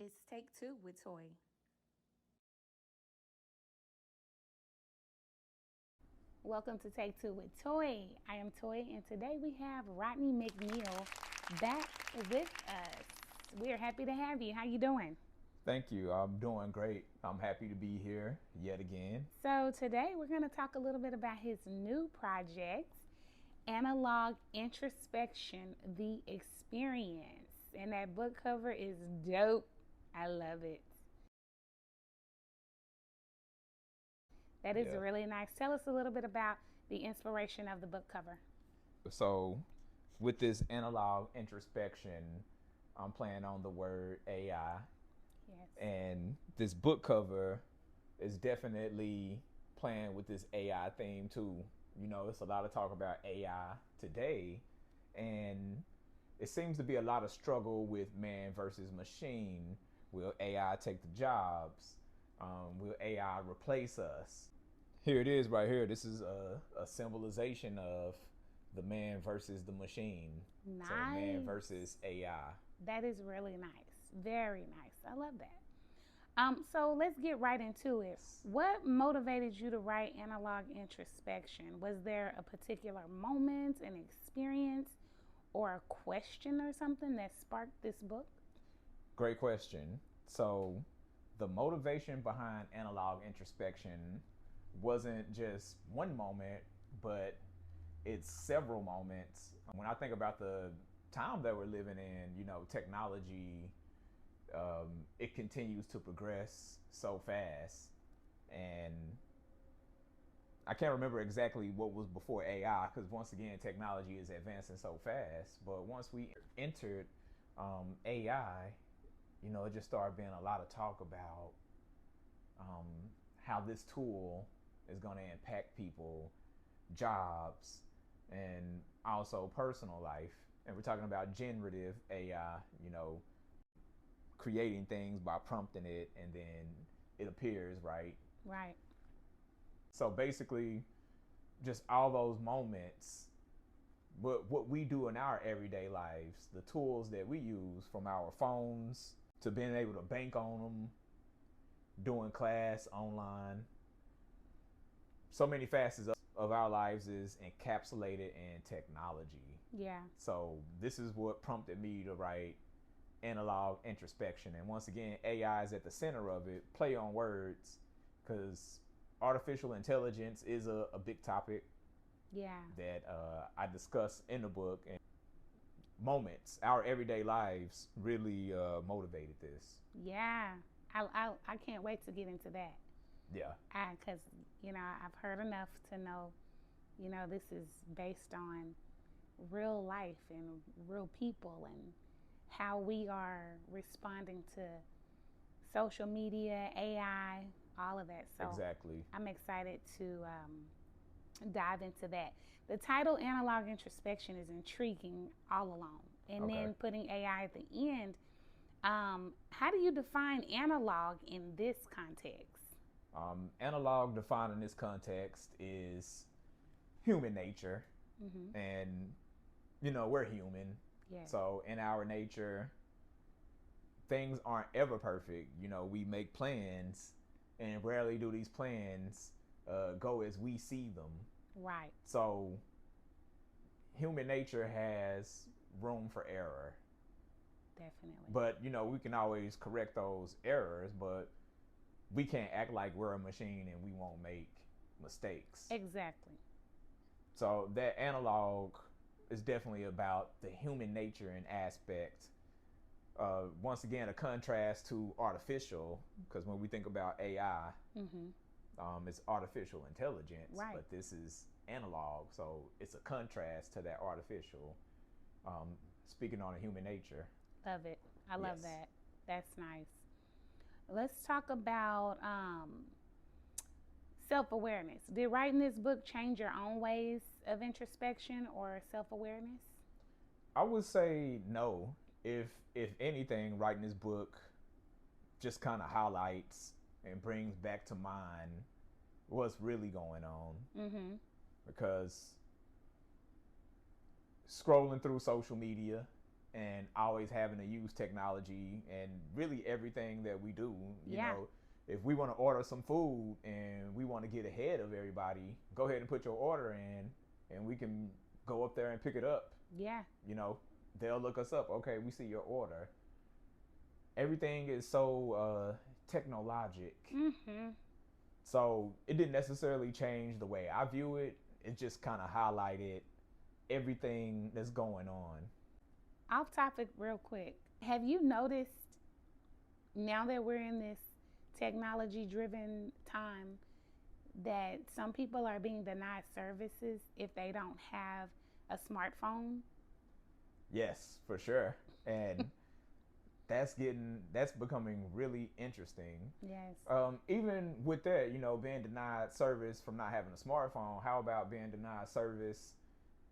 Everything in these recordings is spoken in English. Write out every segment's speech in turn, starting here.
It's Take Two with Toy. Welcome to Take Two with Toy. I am Toy, and today we have Rodney McNeil back with us. We are happy to have you. How you doing? Thank you. I'm doing great. I'm happy to be here yet again. So today we're going to talk a little bit about his new project, Analog Introspection, The Experience. And that book cover is dope. I love it. That is Yeah. really nice. Tell us a little bit about the inspiration of the book cover. So, with this analog introspection, I'm playing on the word AI. Yes. And this book cover is definitely playing with this AI theme too. You know, it's a lot of talk about AI today. And it seems to be a lot of struggle with man versus machine. Will AI take the jobs? Will AI replace us? Here it is right here. This is a symbolization of the man versus the machine. So man Nice. versus AI. That is really nice. Very nice. I love that. So let's get right into it. What motivated you to write Analog Introspection? Was there a particular moment, an experience, or a question or something that sparked this book? Great question. So the motivation behind analog introspection wasn't just one moment, but it's several moments. When I think about the time that we're living in, you know, technology, it continues to progress so fast. And I can't remember exactly what was before AI because, once again, technology is advancing so fast. But once we entered AI, you know, it just started being a lot of talk about how this tool is going to impact people, jobs, and also personal life. And we're talking about generative AI, you know, creating things by prompting it and then it appears, right? Right. So basically, just all those moments, what we do in our everyday lives, the tools that we use from our phones to being able to bank on them, doing class online, so many facets of our lives is encapsulated in technology. Yeah. So this is what prompted me to write analog introspection. And once again, AI is at the center of it, play on words, because artificial intelligence is a big topic Yeah. that I discuss in the book. And moments, our everyday lives really motivated this. Yeah. I can't wait to get into that. Yeah. Because, I've heard enough to know, this is based on real life and real people and how we are responding to social media, AI, all of that. So Exactly. I'm excited to dive into that. The title Analog Introspection is intriguing all along. And Okay. then putting AI at the end, how do you define analog in this context? Analog defined in this context is human nature. And, you know, we're human. Yeah. So in our nature, things aren't ever perfect. You know, we make plans, and rarely do these plans go as we see them. Right. So human nature has room for error. Definitely. But, you know, we can always correct those errors, but we can't act like we're a machine and we won't make mistakes. Exactly. So that analog is definitely about the human nature and aspect. Once again, a contrast to artificial, because when we think about AI, it's artificial intelligence, Right. but this is analog, so it's a contrast to that artificial. Speaking on a human nature. Love it. I love Yes. that. That's nice. Let's talk about self awareness. Did writing this book change your own ways of introspection or self awareness? I would say no. If anything, writing this book just kind of highlights and brings back to mind what's really going on. Because scrolling through social media, and always having to use technology and really everything that we do. You know, if we want to order some food and we want to get ahead of everybody, go ahead and put your order in, and we can go up there and pick it up. Yeah. You know, they'll look us up. Okay, we see your order. Everything is so technologic. So it didn't necessarily change the way I view it. It just kind of highlighted everything that's going on. Off topic real quick. Have you noticed now that we're in this technology driven time that some people are being denied services if they don't have a smartphone? Yes, for sure. And that's becoming really interesting. Yes. Even with that, you know, being denied service from not having a smartphone, how about being denied service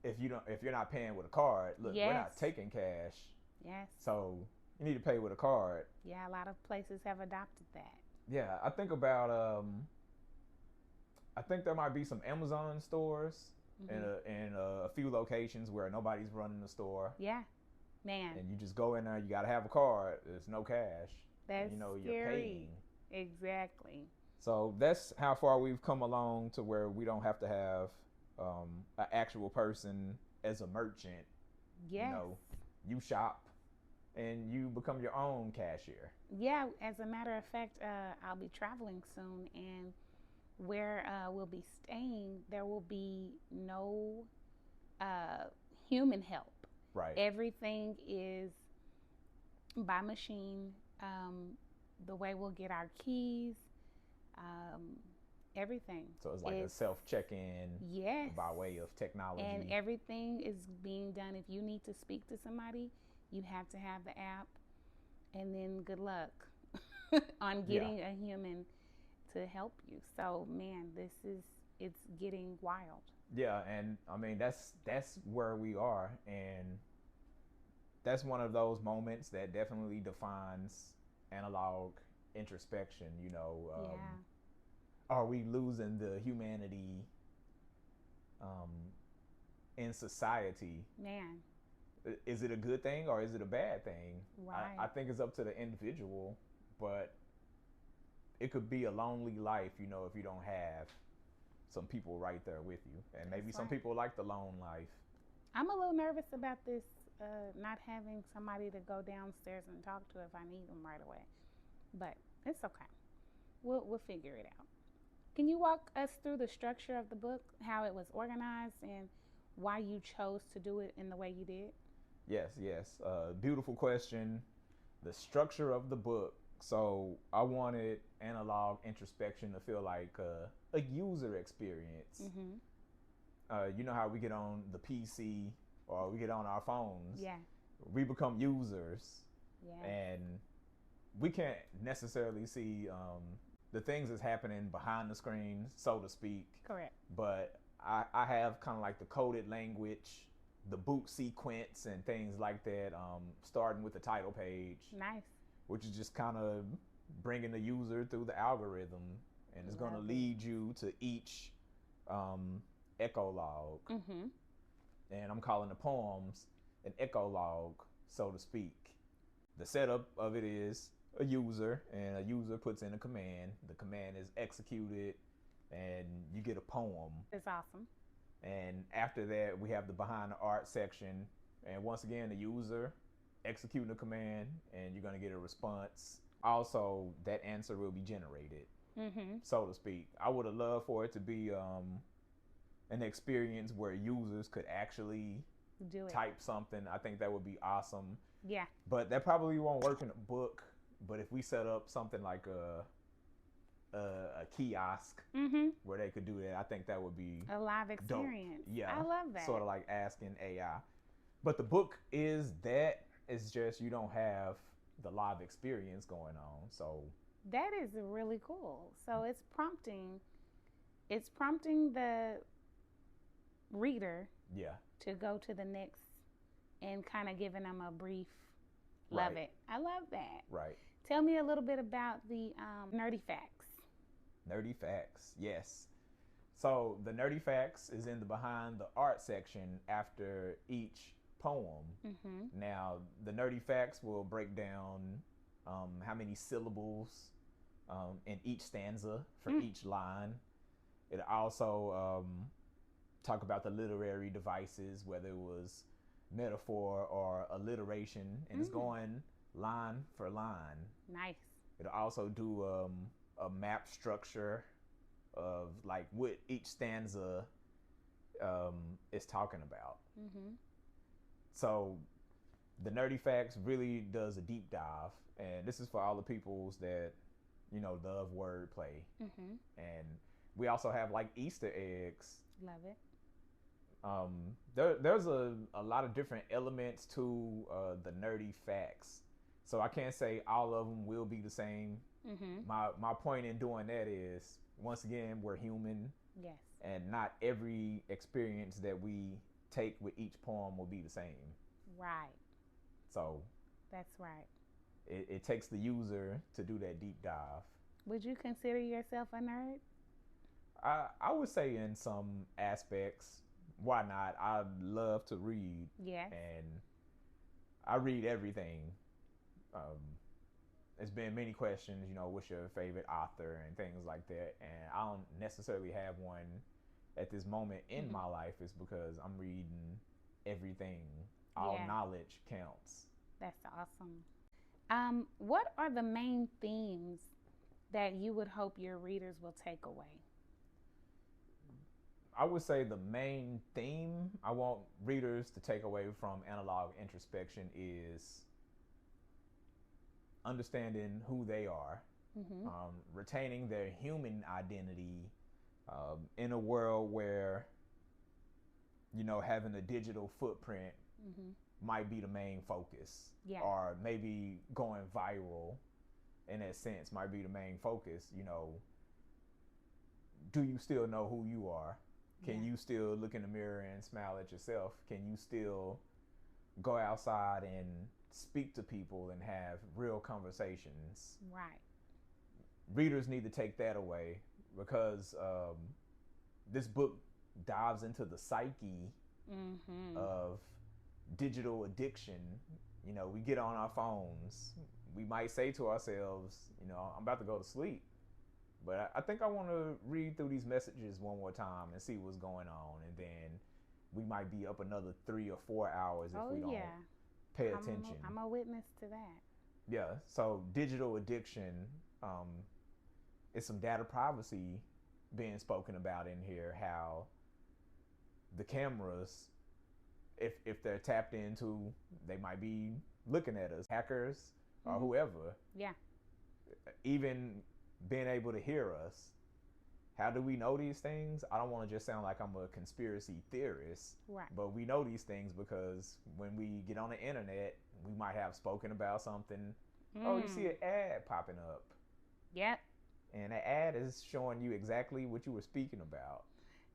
if you're not paying with a card? Look, we're not taking cash. Yes. So you need to pay with a card. Yeah, a lot of places have adopted that. Yeah, I think about I think there might be some Amazon stores in a few locations where nobody's running the store. Yeah, man. And you just go in there. You got to have a card. There's no cash. That's you know, scary. You're paying. Exactly. So that's how far we've come along to where we don't have to have an actual person as a merchant. Yes. You know, you shop and you become your own cashier. Yeah, as a matter of fact, I'll be traveling soon, and where we'll be staying, there will be no human help. Right. Everything is by machine. The way we'll get our keys, everything. So it's like a self-check-in. Yes. By way of technology. And everything is being done. If you need to speak to somebody, you have to have the app, and then good luck on getting a human to help you. So man, it's getting wild. Yeah, and I mean that's where we are, and that's one of those moments that definitely defines analog introspection. You know, are we losing the humanity in society? Man. Is it a good thing or is it a bad thing? Right. I think it's up to the individual, but it could be a lonely life, you know, if you don't have some people right there with you. And maybe some people like the lone life. I'm a little nervous about this, not having somebody to go downstairs and talk to if I need them right away. But it's okay. We'll figure it out. Can you walk us through the structure of the book, how it was organized, and why you chose to do it in the way you did? Yes. Beautiful question. The structure of the book. So I wanted analog introspection to feel like a user experience. You know how we get on the PC or we get on our phones. Yeah. We become users. Yeah. And we can't necessarily see the things that's happening behind the screen, so to speak. Correct. But I have kind of like the coded language, the boot sequence and things like that, starting with the title page. Nice. Which is just kind of bringing the user through the algorithm, and it's going to lead you to each ecologue. And I'm calling the poems an ecologue, so to speak. The setup of it is a user, and a user puts in a command. The command is executed, and you get a poem. It's awesome. And after that, we have the behind the art section. And once again, the user executing the command, and you're going to get a response. Also, that answer will be generated, so to speak. I would have loved for it to be an experience where users could actually type something. I think that would be awesome. Yeah. But that probably won't work in a book. But if we set up something like a kiosk where they could do that, I think that would be a live experience. Dope. Yeah, I love that. Sort of like asking AI. But the book is that. It's just you don't have the live experience going on. So that is really cool. So it's prompting the reader to go to the next and kind of giving them a brief. Love it. I love that. Right. Tell me a little bit about the nerdy facts. Nerdy facts, yes. So the nerdy facts is in the behind the art section after each poem. Mm-hmm. Now, the nerdy facts will break down how many syllables in each stanza for each line. It also talk about the literary devices, whether it was metaphor or alliteration, and it's going line for line. Nice. It'll also do a map structure of like what each stanza is talking about. Mm-hmm. So the Nerdy Facts really does a deep dive, and this is for all the peoples that love wordplay. Mm-hmm. And we also have like Easter eggs. Love it. There's a lot of different elements to the Nerdy Facts, so I can't say all of them will be the same. Mm-hmm. My point in doing that is, once again, we're human. Yes. And not every experience that we take with each poem will be the same. Right. So that's right. It takes the user to do that deep dive. Would you consider yourself a nerd? I would say in some aspects. Why not? I love to read. Yes. And I read everything. There's been many questions, what's your favorite author and things like that. And I don't necessarily have one at this moment in my life. It's because I'm reading everything. All knowledge counts. That's awesome. What are the main themes that you would hope your readers will take away? I would say the main theme I want readers to take away from Analog Introspection is understanding who they are, retaining their human identity in a world where, having a digital footprint might be the main focus, or maybe going viral in that sense might be the main focus. Do you still know who you are? Can you still look in the mirror and smile at yourself? Can you still go outside and speak to people and have real conversations? Right. Readers need to take that away, because this book dives into the psyche of digital addiction. We get on our phones. We might say to ourselves, I'm about to go to sleep. But I think I want to read through these messages one more time and see what's going on. And then we might be up another 3 or 4 hours if we don't pay attention. I'm a witness to that. Yeah. So digital addiction, is some data privacy being spoken about in here. How the cameras, if they're tapped into, they might be looking at us, hackers or whoever. Yeah. Even being able to hear us. How do we know these things? I don't want to just sound like I'm a conspiracy theorist. Right. But we know these things because when we get on the internet, we might have spoken about something. Oh, you see an ad popping up. Yep. And the ad is showing you exactly what you were speaking about.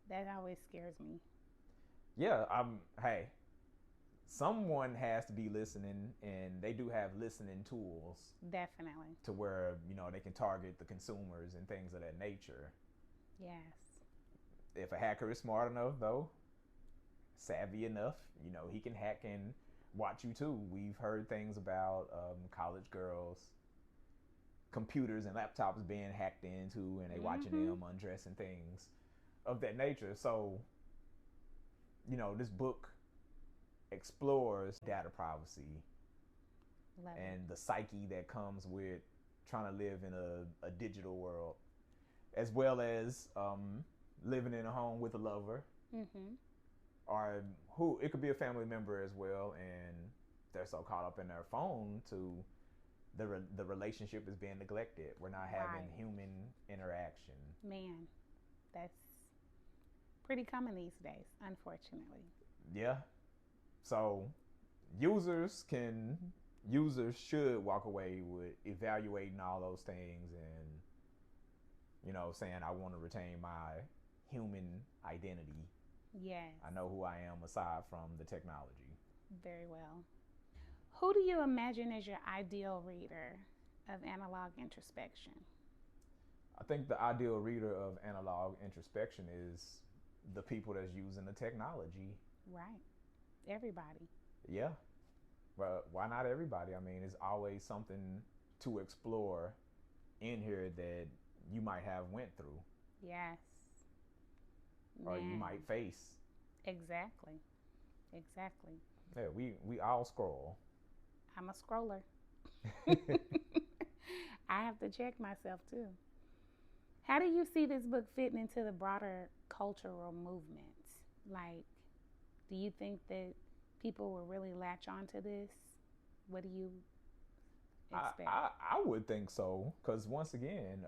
That always scares me. Yeah, hey, someone has to be listening, and they do have listening tools. Definitely. To where, they can target the consumers and things of that nature. Yes. If a hacker is smart enough, though, savvy enough, he can hack and watch you too. We've heard things about college girls' computers and laptops being hacked into, and they watching them undress and things of that nature. So, this book explores data privacy and the psyche that comes with trying to live in a digital world, as well as living in a home with a lover, or who it could be a family member as well, and they're so caught up in their phone to the relationship is being neglected. We're not having human interaction. Man, that's pretty common these days, unfortunately. Yeah. So users should walk away with evaluating all those things and, saying, I want to retain my human identity. Yes. I know who I am aside from the technology. Very well. Who do you imagine as your ideal reader of Analog Introspection? I think the ideal reader of Analog Introspection is the people that's using the technology. Right. Everybody. Yeah, but why not everybody? I mean, it's always something to explore in here that you might have went through Yes. or you Man. might face. Exactly. Exactly. Yeah, we all scroll. I'm a scroller. I have to check myself too. How do you see this book fitting into the broader cultural movement? Like, do you think that people will really latch onto this? What do you expect? I would think so because once again,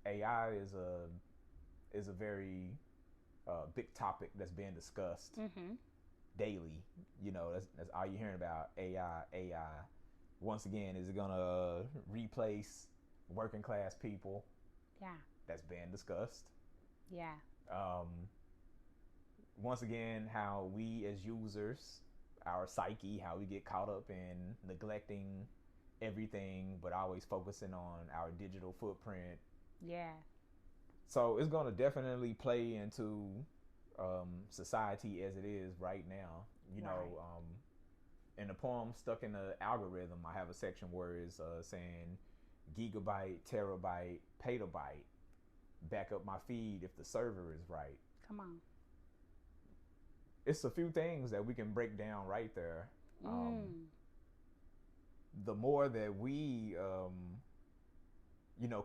AI is a very big topic that's being discussed Mm-hmm. daily. You know, that's all you're hearing about AI. AI. Once again, is it gonna replace working class people? Yeah. That's being discussed. Yeah. Um, Once again, how we as users, our psyche, how we get caught up in neglecting everything, but always focusing on our digital footprint. Yeah. So it's going to definitely play into society as it is right now. You know, Right. in the poem Stuck in the Algorithm, I have a section where it's saying gigabyte, terabyte, petabyte, back up my feed if the server is right. Come on. It's a few things that we can break down right there. Mm. The more that we,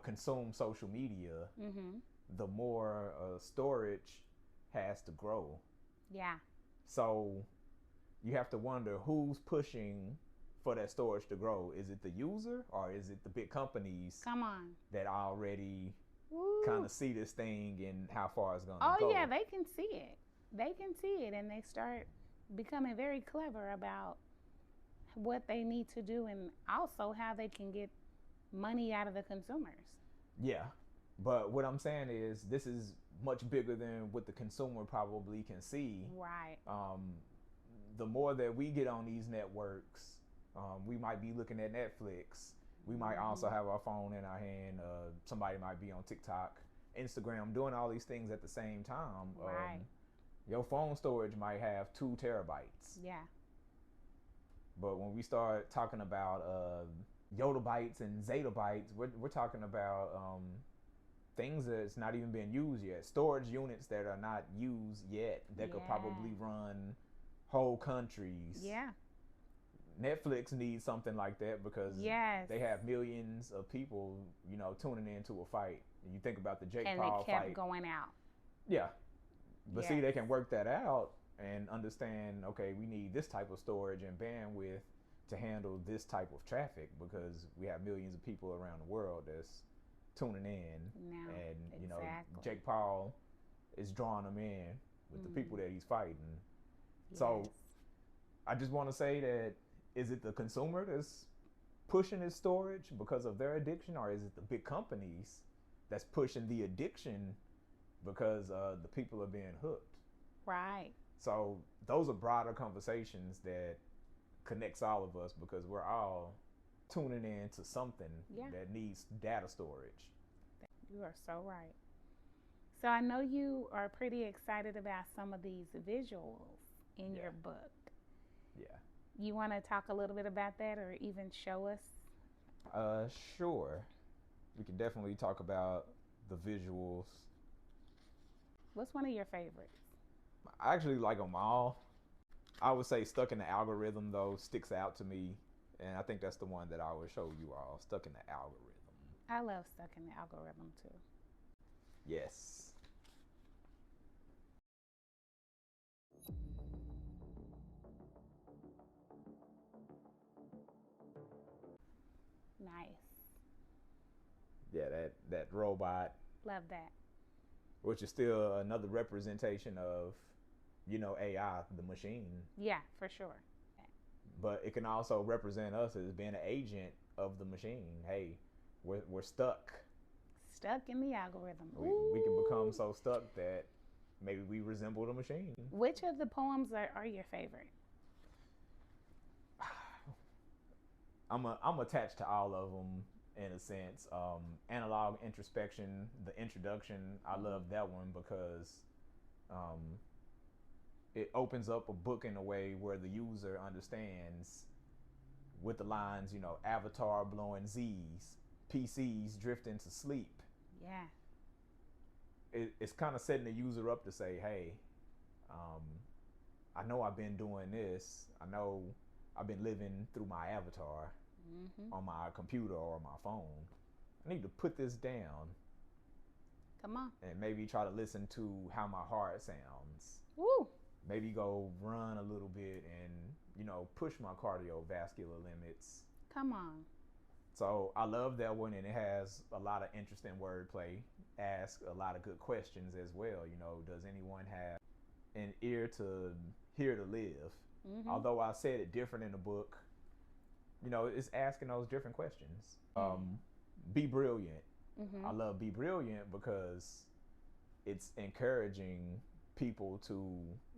consume social media, Mm-hmm. the more storage has to grow. Yeah. So you have to wonder who's pushing for that storage to grow. Is it the user or is it the big companies Come on. that already kind Woo. of see this thing and how far it's going to Oh go? yeah, they can see it. They can see it, and they start becoming very clever about what they need to do, and also how they can get money out of the consumers. Yeah. But what I'm saying is, this is much bigger than what the consumer probably can see. Right. The more that we get on these networks, we might be looking at Netflix. We might also Mm-hmm. have our phone in our hand. Somebody might be on TikTok, Instagram, doing all these things at the same time. Right. Your phone storage might have 2 terabytes. Yeah. But when we start talking about yottabytes and zettabytes, we're talking about things that's not even being used yet. Storage units that are not used yet that could probably Yeah. run whole countries. Yeah. Netflix needs something like that because Yes. they have millions of people, tuning into a fight. And you think about the Jake And it Paul kept fight. going out. Yeah. But Yes. see, they can work that out and understand, okay, we need this type of storage and bandwidth to handle this type of traffic because we have millions of people around the world that's tuning in. Now. And, Exactly. Jake Paul is drawing them in with the people that he's fighting. Yes. So I just want to say that, is it the consumer that's pushing his storage because of their addiction, or is it the big companies that's pushing the addiction because the people are being hooked? Right. So those are broader conversations that connects all of us because we're all tuning in to something that needs data storage. You are so right. So I know you are pretty excited about some of these visuals in your book. Yeah. You want to talk a little bit about that, or even show us? Sure. We can definitely talk about the visuals. What's one of your favorites? I actually like them all. I would say Stuck in the Algorithm, though, sticks out to me. And I think that's the one that I would show you all. Stuck in the Algorithm. I love Stuck in the Algorithm too. Yes. Nice. Yeah, that robot, Love that. which is still another representation of, AI, the machine. Yeah, for sure. But it can also represent us as being an agent of the machine. Hey, we're stuck. Stuck in the algorithm. We can become so stuck that maybe we resemble the machine. Which of the poems are your favorite? I'm attached to all of them in a sense. Analog Introspection, the introduction, I love that one because it opens up a book in a way where the user understands with the lines, avatar blowing Z's, PCs drifting to sleep. Yeah. It's kind of setting the user up to say, hey, I know I've been doing this. I know I've been living through my avatar on my computer or my phone. I need to put this down. Come on. And maybe try to listen to how my heart sounds. Woo. Maybe go run a little bit and, push my cardiovascular limits. Come on. So I love that one, and it has a lot of interesting wordplay. Ask a lot of good questions as well. Does anyone have an ear to hear to live? Although I said it different in the book, it's asking those different questions. Be brilliant. I love Be Brilliant because it's encouraging people to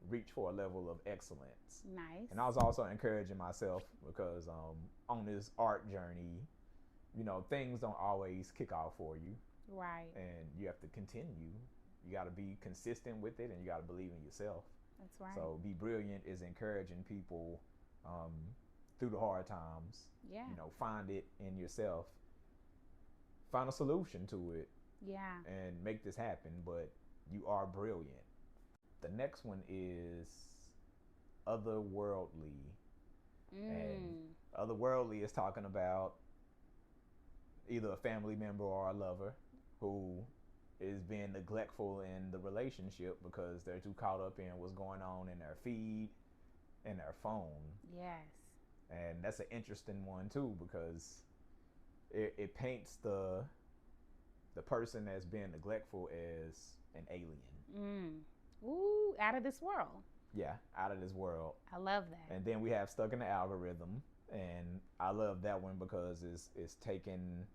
reach for a level of excellence. Nice. And I was also encouraging myself because on this art journey, things don't always kick off for you. Right. And you have to continue. You got to be consistent with it, and you got to believe in yourself. That's right. So Be Brilliant is encouraging people through the hard times. Yeah. Find it in yourself. Find a solution to it. Yeah. And make this happen, but you are brilliant. The next one is otherworldly. And otherworldly is talking about either a family member or a lover who is being neglectful in the relationship because they're too caught up in what's going on in their feed and their phone. Yes. And that's an interesting one too, because it paints the person that's being neglectful as an alien. Ooh, out of this world. Yeah, out of this world. I love that. And then we have Stuck in the Algorithm, and I love that one because it's taking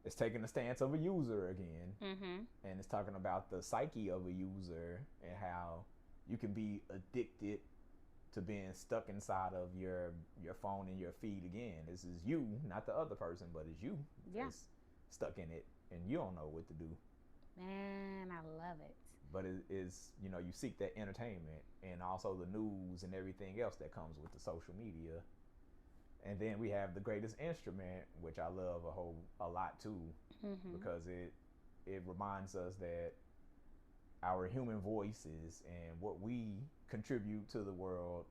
the stance of a user again, and it's talking about the psyche of a user and how you can be addicted to being stuck inside of your phone and your feed again. This is you, not the other person, but it's you. Yeah. That's stuck in it, and you don't know what to do. Man, I love it. But it is, you seek that entertainment and also the news and everything else that comes with the social media. And then we have The Greatest Instrument, which I love a lot too, because it reminds us that our human voices and what we contribute to the world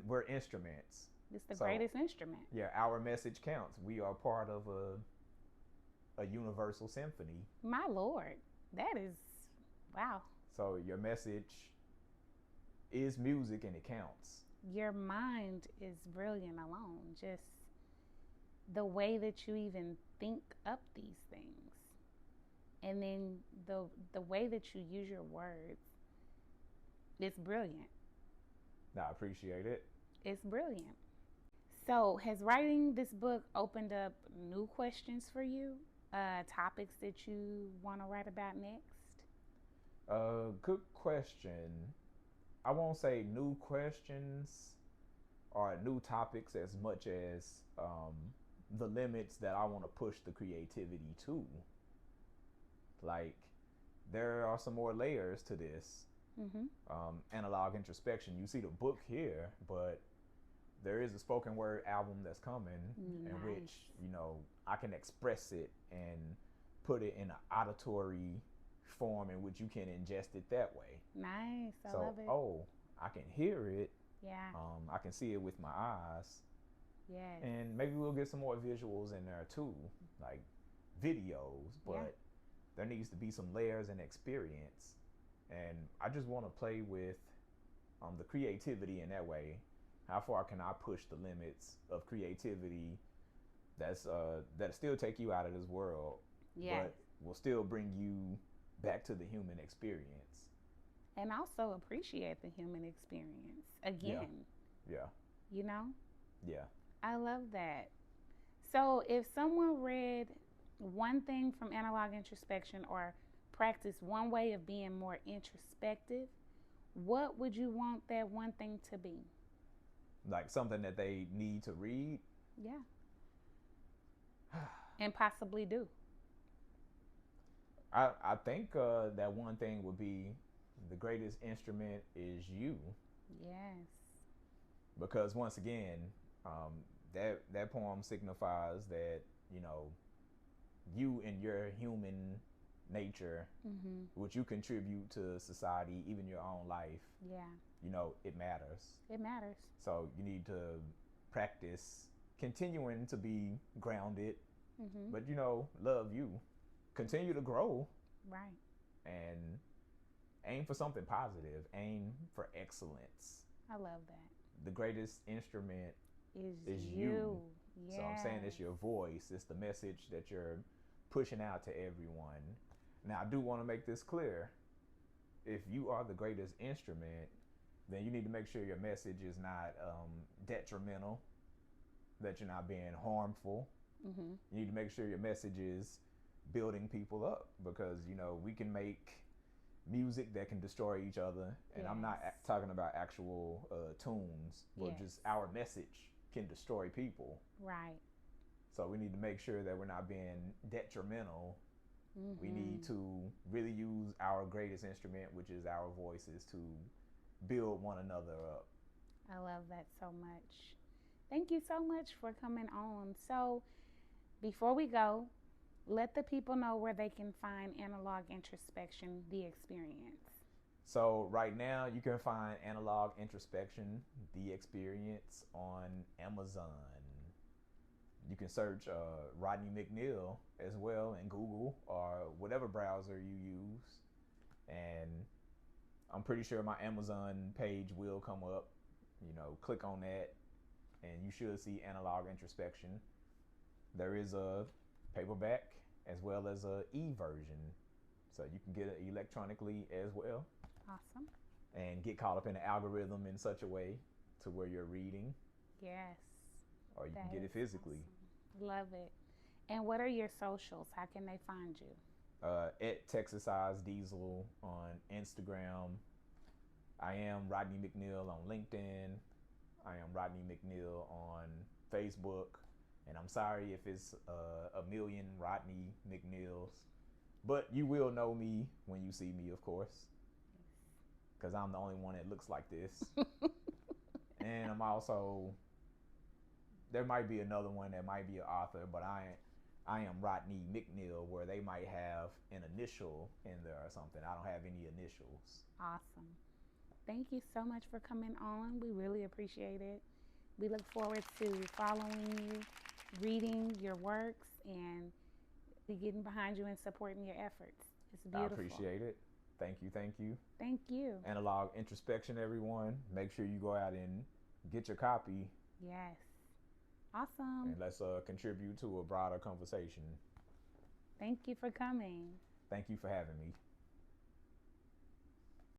we're instruments. It's the greatest instrument. Yeah, our message counts. We are part of a universal symphony. My Lord, that is, wow. So your message is music and it counts. Your mind is brilliant alone. Just the way that you even think up these things. And then the way that you use your words, it's brilliant. No, I appreciate it. It's brilliant. So has writing this book opened up new questions for you? Topics that you want to write about next? Good question. I won't say new questions or new topics as much as the limits that I want to push the creativity to. Like, there are some more layers to this. Analog Introspection. You see the book here, but there is a spoken word album that's coming in which, I can express it and put it in an auditory form in which you can ingest it that way. Nice. I love it. Oh, I can hear it. Yeah. I can see it with my eyes. Yes. And maybe we'll get some more visuals in there too, like videos, but there needs to be some layers and experience. And I just want to play with the creativity in that way. How far can I push the limits of creativity that still take you out of this world, but will still bring you back to the human experience. And also appreciate the human experience again. Yeah. Yeah. I love that. So if someone read one thing from Analog Introspection or practiced one way of being more introspective, what would you want that one thing to be? Like something that they need to read? Yeah. And possibly do. I think that one thing would be the greatest instrument is you. Yes. Because once again, that poem signifies that, you know, you and your human nature, which you contribute to society, even your own life, Yeah. you know, it matters. It matters. So you need to practice continuing to be grounded, but, you know, love you. Continue to grow. Right. And aim for something positive. Aim for excellence. I love that. The greatest instrument Is you. Yes. So I'm saying it's your voice. It's the message that you're pushing out to everyone. Now, I do want to make this clear. If you are the greatest instrument, then you need to make sure your message is not detrimental, that you're not being harmful. You need to make sure your message is building people up, because, you know, we can make music that can destroy each other. And I'm not talking about actual tunes, but just our message can destroy people. Right. So we need to make sure that we're not being detrimental. We need to really use our greatest instrument, which is our voices, to build one another up. I love that so much. Thank you so much for coming on. So before we go, let the people know where they can find Analog Introspection, the experience. So right now you can find Analog Introspection, the experience, on Amazon. You can search Rodney McNeil as well in Google or whatever browser you use. And I'm pretty sure my Amazon page will come up. You know, click on that and you should see Analog Introspection. There is a paperback as well as a e-version. So you can get it electronically as well. Awesome. And get caught up in the algorithm in such a way to where you're reading. Yes. Or you can get it physically. Awesome. Love it. And what are your socials? How can they find you? At Texas Eyes Diesel on Instagram. I am Rodney McNeil on LinkedIn. I am Rodney McNeil on Facebook. And I'm sorry if it's a million Rodney McNeils, but you will know me when you see me, of course, because I'm the only one that looks like this. And I'm also, there might be another one that might be an author, but I am Rodney McNeil, where they might have an initial in there or something. I don't have any initials. Awesome. Thank you so much for coming on. We really appreciate it. We look forward to following you, reading your works, and getting behind you and supporting your efforts. It's beautiful. I appreciate it. Thank you. Thank you. Thank you. Analog Introspection, everyone. Make sure you go out and get your copy. Yes. Awesome. And let's contribute to a broader conversation. Thank you for coming. Thank you for having me.